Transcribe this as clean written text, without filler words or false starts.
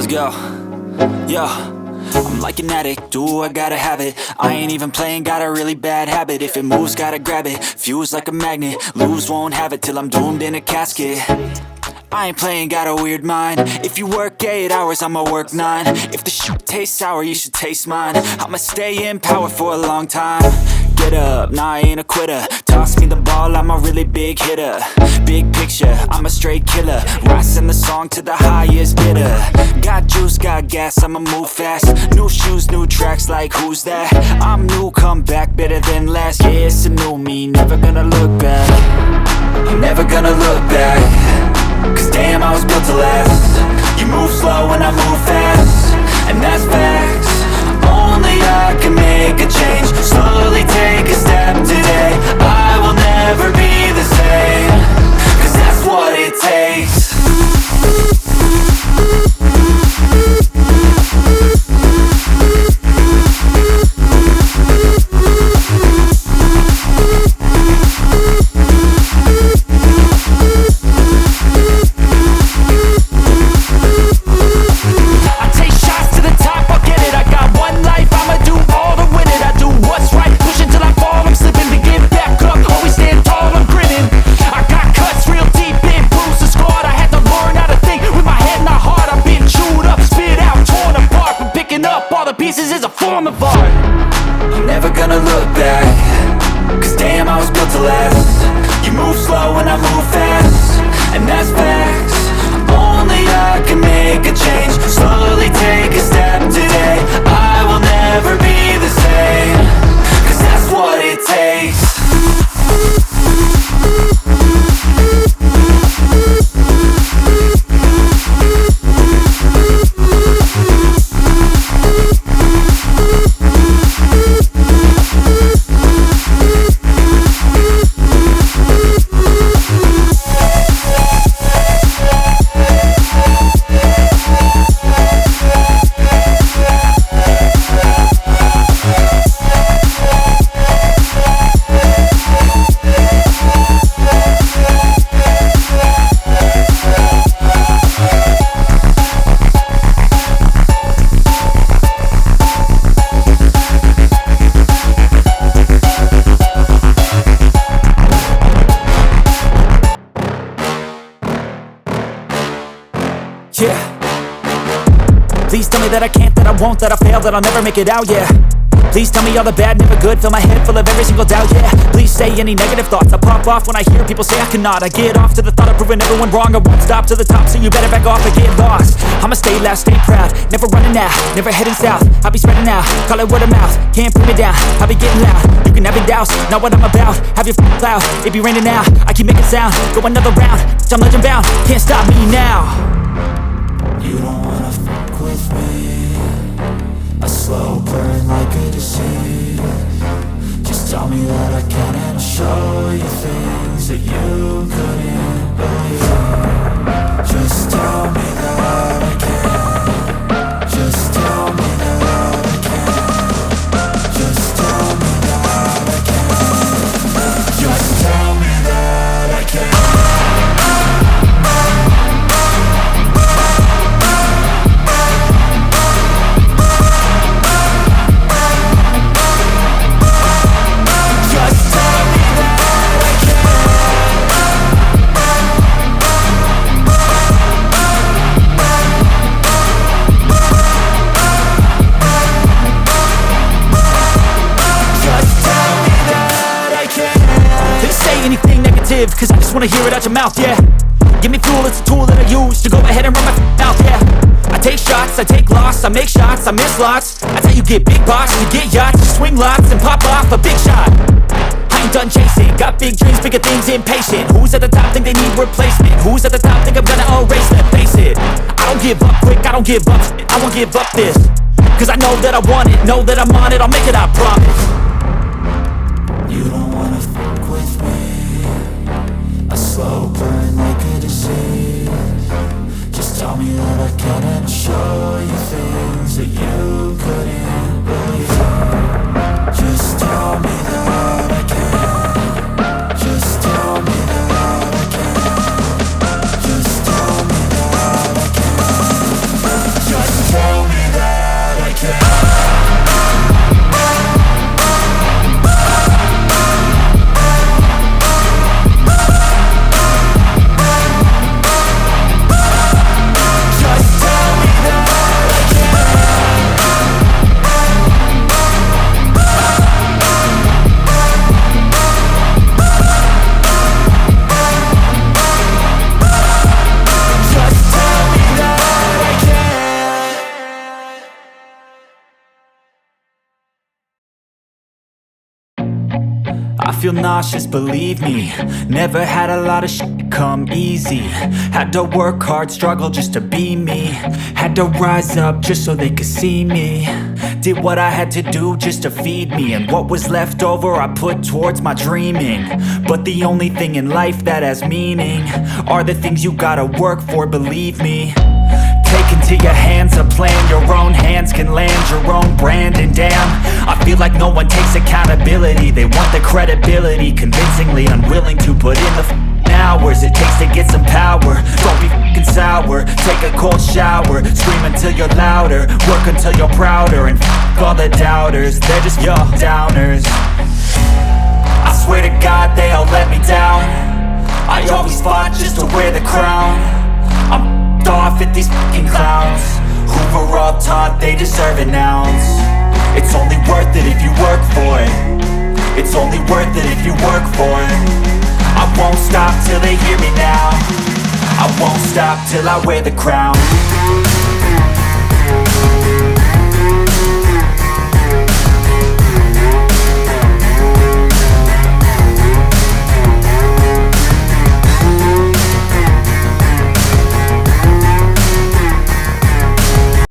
Let's go. Yo, I'm like an addict, do I gotta have it. I ain't even playing, got a really bad habit. If it moves, gotta grab it, fuse like a magnet. Lose, won't have it till I'm doomed in a casket. I ain't playing, got a weird mind. If you work 8 hours, I'ma work 9. If the shit tastes sour, you should taste mine. I'ma stay in power for a long time. Get up, nah, I ain't a quitter. Toss me the ball, I'm a really big hitter. Big picture, I'm a straight killer. Rising the song to the highest bidder. Got juice, got gas, I'ma move fast. New shoes, new tracks, like who's that? I'm new, come back, better than last. Yeah, it's a new me, never gonna look back. I'm never gonna look back. Cause damn, I was built to last. You move slow and I move fast, and that's facts. Only I can make a change. Slowly take a step today. I will never be the same. Cause that's what it takes. I'm never gonna look back. Cause damn, I was built to last. You move slow and I move fast, and that's facts. Only I can make a change. Slowly take a step today. I will never be the same. Cause that's what it takes. Yeah. Please tell me that I can't, that I won't, that I fail, that I'll never make it out, yeah. Please tell me all the bad, never good, fill my head full of every single doubt, yeah. Please say any negative thoughts, I pop off when I hear people say I cannot. I get off to the thought of proving everyone wrong. I won't stop to the top, so you better back off and get lost. I'ma stay loud, stay proud, never running out, never heading south. I'll be spreading out, call it word of mouth, can't put me down, I'll be getting loud. You can have it douse, not what I'm about, have your cloud, it be raining now. I keep making sound, go another round, I'm legend bound, can't stop me now. You don't wanna fuck with me. A slow burn like a disease. Just tell me that I can and I'll show you things that you couldn't believe. Just tell me that I can. Just tell me that I can. Just tell me that I can. Just tell me that I can. Cause I just wanna hear it out your mouth, yeah. Give me fuel, it's a tool that I use to go ahead and run my mouth, yeah. I take shots, I take loss, I make shots, I miss lots. That's how you get big box, you get yachts, you swing lots and pop off a big shot. I ain't done chasing, got big dreams, bigger things, impatient. Who's at the top think they need replacement? Who's at the top think I'm gonna erase them? Face it, I don't give up quick, I don't give up shit, I won't give up this. Cause I know that I want it, know that I'm on it, I'll make it, I promise. You don't wanna fuck with me. A slow burn like a disease. Just tell me that I can and I'll show you things that you couldn't believe. Just tell me that I can. Just tell me that I can. Just tell me that I can. feel nauseous, believe me. Never had a lot of shit come easy. Had to work hard, struggle just to be me. Had to rise up just so they could see me. Did what I had to do just to feed me, and what was left over I put towards my dreaming. But the only thing in life that has meaning are the things you gotta work for, believe me. Take into your hands a plan, your own hands can land your own brand. And damn, I feel like no one takes accountability. They want the credibility, convincingly unwilling to put in the hours it takes to get some power. Don't be f***ing sour, take a cold shower. Scream until you're louder, work until you're prouder. And f*** all the doubters, they're just your downers. I swear to God they all let me down. I always fought just to wear the crown. I'm off at these fucking clowns who were all taught they deserve an ounce. It's only worth it if you work for it. It's only worth it if you work for it. I won't stop till they hear me now. I won't stop till I wear the crown.